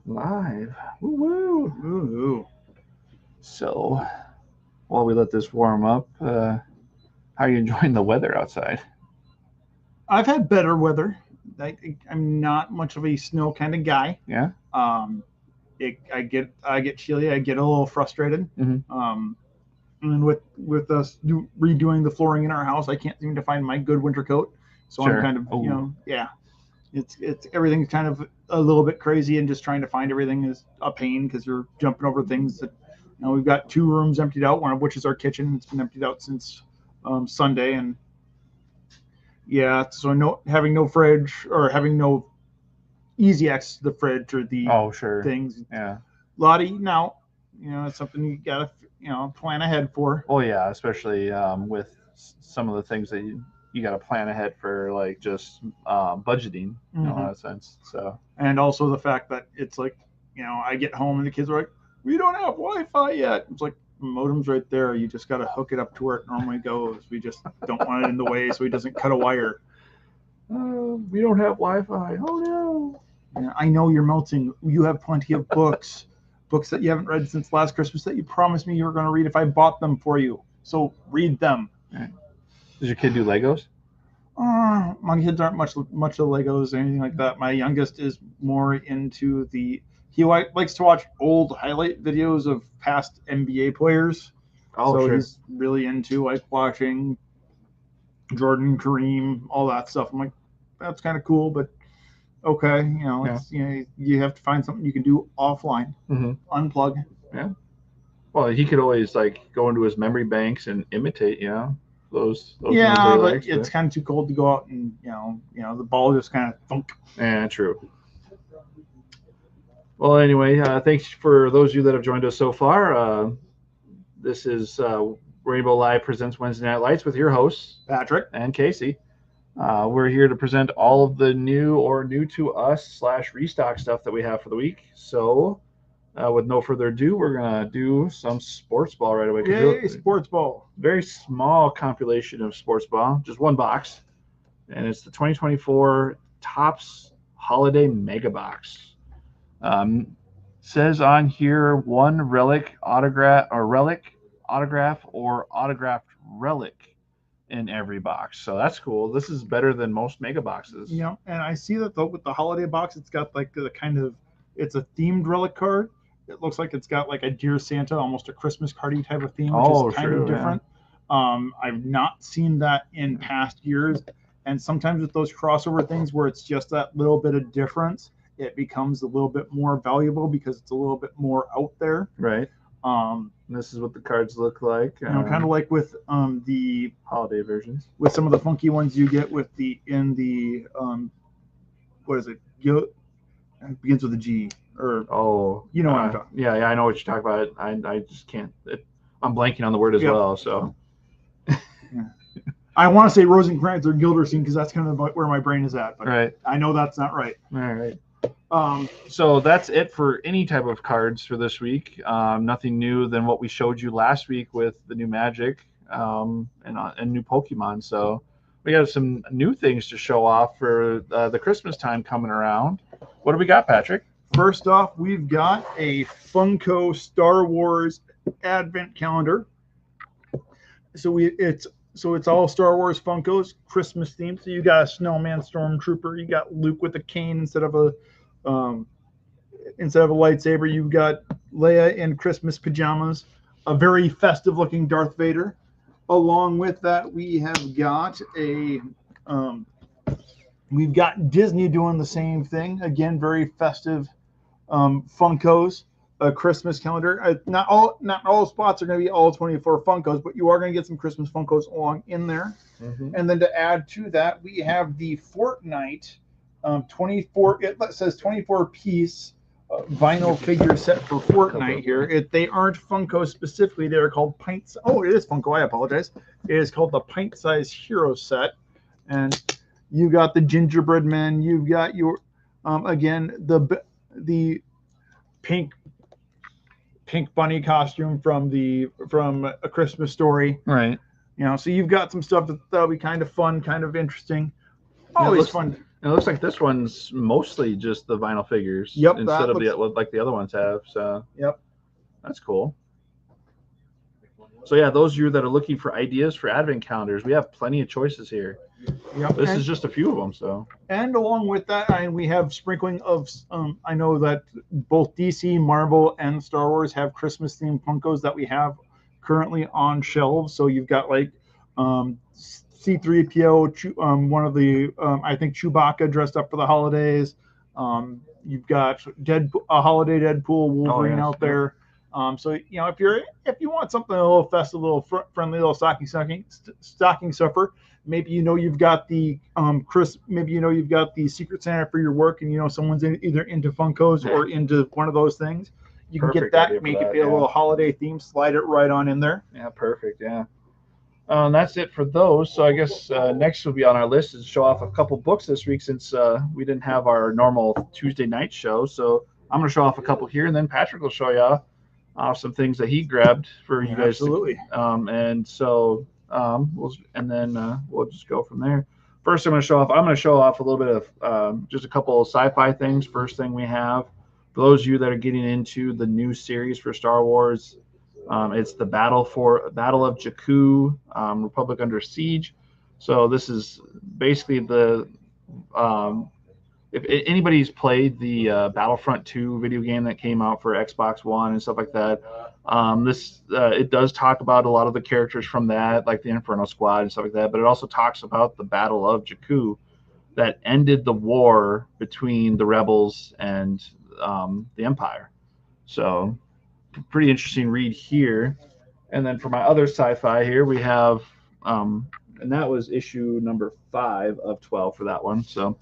Live. Woo-woo. Ooh. So, while we let this warm up, how are you enjoying the weather outside? I've had better weather. I'm not much of a snow kind of guy. Yeah. Um, I get chilly. I get a little frustrated. Mm-hmm. And with us redoing the flooring in our house, I can't seem to find my good winter coat. So I'm Sure. kind of Oh. yeah. It's everything's kind of a little bit crazy, and just trying to find everything is a pain because you're jumping over things that we've got 2 rooms emptied out, one of which is our kitchen. It's been emptied out since Sunday, and yeah, so no having no fridge or having no easy access to the fridge or the Oh, sure. things. Yeah. A lot of eating out, it's something you gotta plan ahead for. Oh, yeah. Especially with some of the things that you got to plan ahead for, like just budgeting in a Mm-hmm. lot of sense. So. And also the fact that it's like, I get home and the kids are like, "We don't have Wi-Fi yet." It's like, modem's right there. You just got to hook it up to where it normally goes. We just don't want it in the way so he doesn't cut a wire. We don't have Wi-Fi. Oh no. I know you're melting. You have plenty of books that you haven't read since last Christmas that you promised me you were going to read if I bought them for you. So read them. Right. Does your kid do Legos? My kids aren't much of Legos or anything like that. My youngest is more into he likes to watch old highlight videos of past NBA players. Oh, So sure. he's really into like watching Jordan, Kareem, all that stuff. I'm like, that's kind of cool, but okay, Yeah. it's you have to find something you can do offline, Mm-hmm. unplug. Yeah. Well, he could always like go into his memory banks and imitate, those ones that Yeah, he but likes. it's But kind of too cold to go out and the ball just kind of thunk. yeah, true. Well, anyway, thanks for those of you that have joined us so far. This is Rainbow Live presents Wednesday Night Lights with your hosts Patrick. and Casey. We're here to present all of the new or new to us / restock stuff that we have for the week. So, with no further ado, we're gonna do some sports ball right away. Yay, sports ball. Very small compilation of sports ball, just one box, and it's the 2024 Topps Holiday Mega Box. Um, says on here one autograph or autographed relic in every box. So that's cool. This is better than most mega boxes. And I see that with the holiday box, it's got like the kind of it's a themed relic card. It looks like it's got like a Dear Santa, almost a Christmas cardy type of theme, which is kind of different. I've not seen that in past years, and sometimes with those crossover things where it's just that little bit of difference, it becomes a little bit more valuable because it's a little bit more out there. Right. This is what the cards look like. Kind of like with the holiday versions. With some of the funky ones you get with the what is it? It begins with a G. Or you know what I'm talking. Yeah, I know what you're talking about. I just can't. I'm blanking on the word as well. So. Yeah. I want to say Rosencrantz or Gildersleeve because that's kind of where my brain is at. But right. I know that's not right. All right. So that's it for any type of cards for this week. Nothing new than what we showed you last week with the new Magic and new Pokemon. So we got some new things to show off for the Christmas time coming around. What do we got, Patrick? First off, we've got a Funko Star Wars Advent Calendar. So it's all Star Wars Funkos, Christmas themed. So you got a snowman stormtrooper, you got Luke with a cane instead of a lightsaber. You've got Leia in Christmas pajamas, a very festive looking Darth Vader. Along with that, we have got we've got Disney doing the same thing. Again, very festive Funkos, a Christmas calendar. Not all spots are going to be all 24 Funkos, but you are going to get some Christmas Funkos along in there. Mm-hmm. And then to add to that, we have the Fortnite 24. It says 24 piece vinyl figure set for Fortnite here. They aren't Funko specifically. They're called pint. Oh, it is Funko. I apologize. It is called the pint size hero set, and you got the gingerbread men. You've got your again the pink bunny costume from A Christmas Story. Right. So you've got some stuff that'll be kind of fun, kind of interesting. Always fun. And it looks like this one's mostly just the vinyl figures. Yep, Instead of the like the other ones have. So yep. that's cool. So yeah, those of you that are looking for ideas for advent calendars, we have plenty of choices here. Yep. This is just a few of them. So, and along with that, we have sprinkling of. I know that both DC, Marvel, and Star Wars have Christmas themed Funkos that we have currently on shelves. So you've got like C3PO, one of the I think Chewbacca dressed up for the holidays. You've got a holiday Deadpool, Wolverine out there. So if you want something a little festive, a little friendly, a little stocking stuffer, maybe you've got the maybe you've got the Secret Santa for your work, and someone's either into Funkos or into one of those things. You can get that, make it be a little holiday theme, slide it right on in there. Yeah, perfect. Yeah. That's it for those. So I guess next will be on our list is show off a couple books this week since we didn't have our normal Tuesday night show. So I'm going to show off a couple here, and then Patrick will show you some things that he grabbed for you guys. Absolutely. And so we'll just go from there. First, I'm going to show off a little bit of just a couple of sci-fi things. First thing we have, for those of you that are getting into the new series for Star Wars, it's the Battle of Jakku, Republic Under Siege. So this is basically the if anybody's played the Battlefront 2 video game that came out for Xbox One and stuff like that, it does talk about a lot of the characters from that, like the Inferno Squad and stuff like that. But it also talks about the Battle of Jakku that ended the war between the rebels and the Empire. So pretty interesting read here. And then for my other sci-fi here, we have, and that was issue number 5 of 12 for that one. So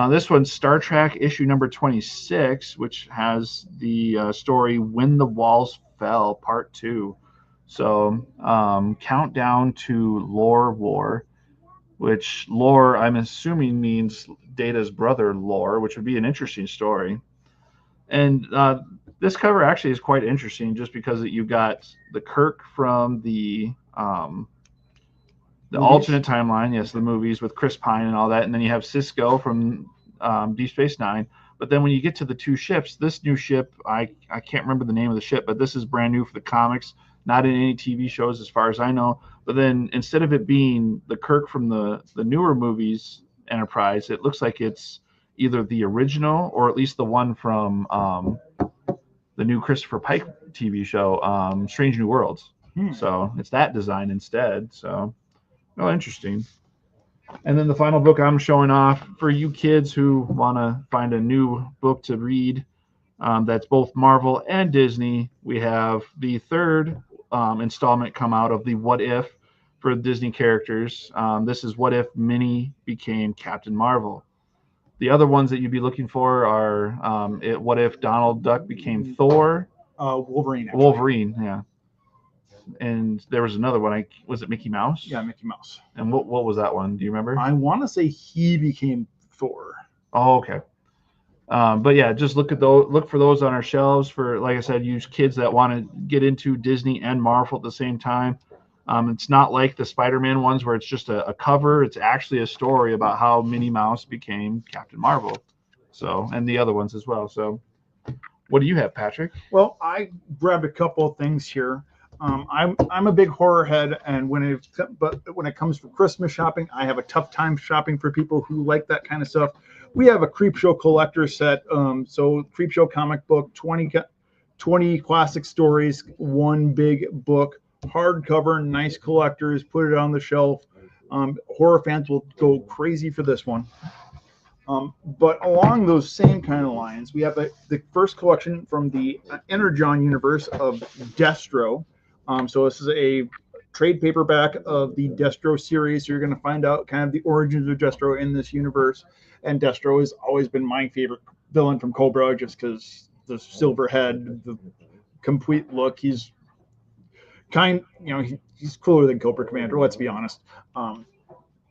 this one's Star Trek issue number 26, which has the story When the Walls Fell, Part 2. So countdown to Lore War, which Lore, I'm assuming, means Data's brother Lore, which would be an interesting story. And this cover actually is quite interesting just because you've got the Kirk from the alternate timeline, yes, the movies with Chris Pine and all that, and then you have Cisco from Deep Space Nine. But then when you get to the two ships, this new ship, I can't remember the name of the ship, but this is brand new for the comics, not in any TV shows as far as I know. But then instead of it being the Kirk from the newer movies, Enterprise, it looks like it's either the original or at least the one from the new Christopher Pike TV show, Strange New Worlds. So it's that design instead. So, well, interesting. And then the final book I'm showing off for you kids who want to find a new book to read that's both Marvel and Disney. We have the third installment come out of the What If for Disney characters. This is What If Minnie became Captain Marvel. The other ones that you'd be looking for are What If Donald Duck became Thor? Wolverine. Actually. Wolverine, yeah. And there was another one. Was it Mickey Mouse? Yeah, Mickey Mouse. And what was that one? Do you remember? I want to say he became Thor. Oh, okay. But yeah, just look for those on our shelves for, like I said, use kids that want to get into Disney and Marvel at the same time. It's not like the Spider-Man ones where it's just a cover. It's actually a story about how Minnie Mouse became Captain Marvel. So, and the other ones as well. So, what do you have, Patrick? Well, I grabbed a couple of things here. I'm a big horror head, and when it comes to Christmas shopping, I have a tough time shopping for people who like that kind of stuff. We have a Creepshow collector set. So Creepshow comic book, 20 classic stories, one big book, hardcover, nice collectors. Put it on the shelf. Horror fans will go crazy for this one. But along those same kind of lines, we have the first collection from the Energon universe of Destro. So this is a trade paperback of the Destro series. So you're going to find out kind of the origins of Destro in this universe. And Destro has always been my favorite villain from Cobra, just because the silver head, the complete look. He's he's cooler than Cobra Commander, let's be honest.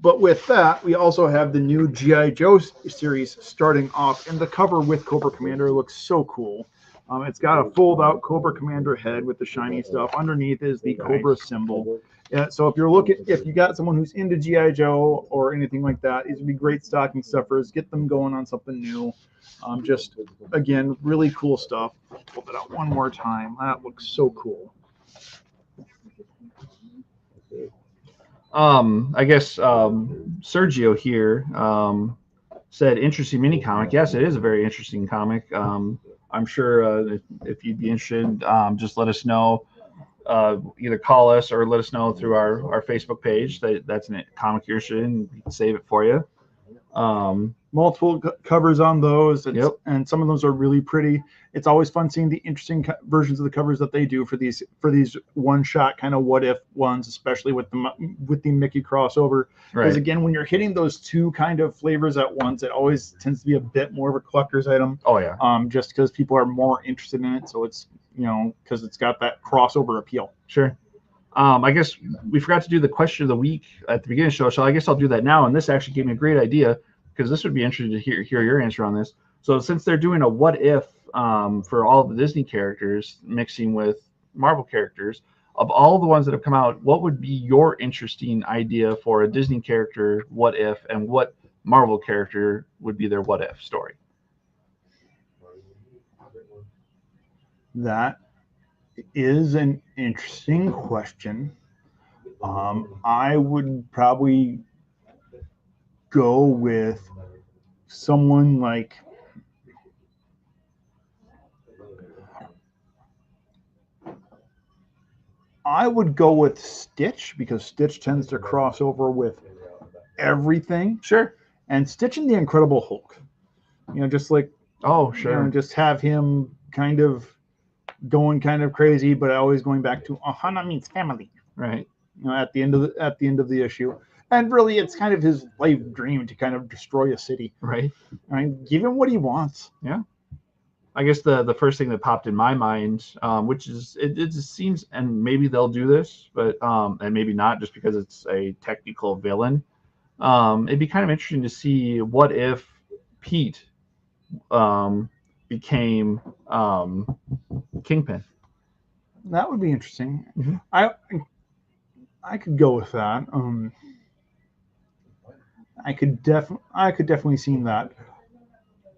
But with that, we also have the new G.I. Joe series starting off, and the cover with Cobra Commander looks so cool. It's got a fold-out Cobra Commander head with the shiny stuff. Underneath is the Cobra symbol. Yeah, so if you got someone who's into GI Joe or anything like that, these would be great stocking stuffers. Get them going on something new. Just again, really cool stuff. Pull that out one more time. That looks so cool. I guess Sergio here said interesting mini comic. Yes, it is a very interesting comic. I'm sure if you'd be interested, just let us know. Either call us or let us know through our Facebook page that's a comic you're interested in. We can save it for you. Multiple covers on those, Yep. And some of those are really pretty. It's always fun seeing the interesting versions of the covers that they do for these one-shot kind of what-if ones, especially with the Mickey crossover. Because again, when you're hitting those two kind of flavors at once, it always tends to be a bit more of a collector's item. Oh yeah. Just because people are more interested in it, so it's because it's got that crossover appeal. Sure. I guess we forgot to do the question of the week at the beginning of the show, so I guess I'll do that now. And this actually gave me a great idea because this would be interesting to hear your answer on this. So since they're doing a what if for all the Disney characters mixing with Marvel characters, of all the ones that have come out, what would be your interesting idea for a Disney character what if, and what Marvel character would be their what if story? That is an interesting question. I would probably go with someone like Stitch, because Stitch tends to cross over with everything. Sure. And Stitch and the Incredible Hulk. Just like just have him kind of going kind of crazy, but always going back to Ohana means family. Right. At the end of the issue. And really, it's kind of his life dream to kind of destroy a city. Right. Give him what he wants. Yeah. I guess the first thing that popped in my mind, which is it just seems, and maybe they'll do this, but and maybe not, just because it's a technical villain. It'd be kind of interesting to see what if Pete became Kingpin. That would be interesting. Mm-hmm. I could go with that. I could definitely see that.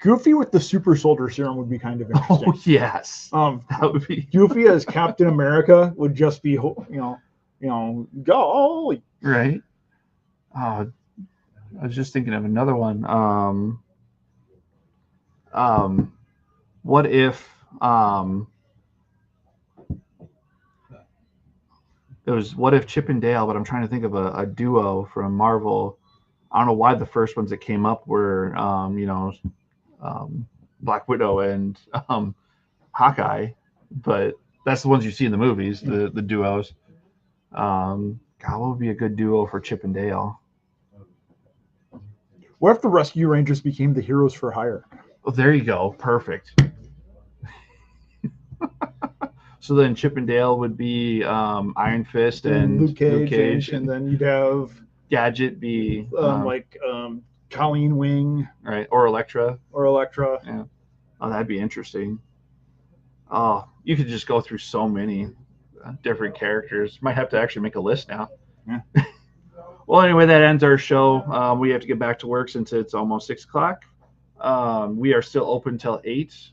Goofy with the super soldier serum would be kind of interesting. Oh yes, that would be. Goofy as Captain America would just be golly. Right. I was just thinking of another one. What if it was what if Chip and Dale? But I'm trying to think of a duo from Marvel. I don't know why the first ones that came up were Black Widow and Hawkeye, but that's the ones you see in the movies, the duos. God, what would be a good duo for Chip and Dale? What if the Rescue Rangers became the Heroes for Hire? Oh, there you go. Perfect. So then Chip and Dale would be Iron Fist and Luke Cage, and then you'd have Gadget be Colleen Wing, right, or Elektra. Yeah. Oh, that'd be interesting. Oh, you could just go through so many different characters. Might have to actually make a list now. Yeah. Well, anyway, that ends our show. We have to get back to work since it's almost 6 o'clock. We are still open till 8.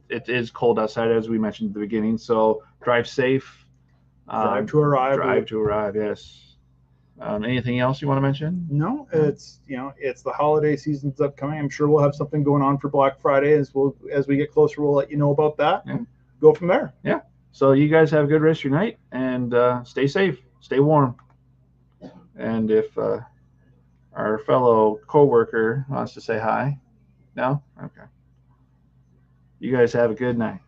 It is cold outside, as we mentioned at the beginning, so drive safe. Drive to arrive. Drive to arrive, yes. Anything else you want to mention? No, it's it's the holiday season's upcoming. I'm sure we'll have something going on for Black Friday as we get closer. We'll let you know about that and go from there. Yeah. So you guys have a good rest of your night and stay safe, stay warm. And if our fellow coworker wants to say hi, no, okay. You guys have a good night.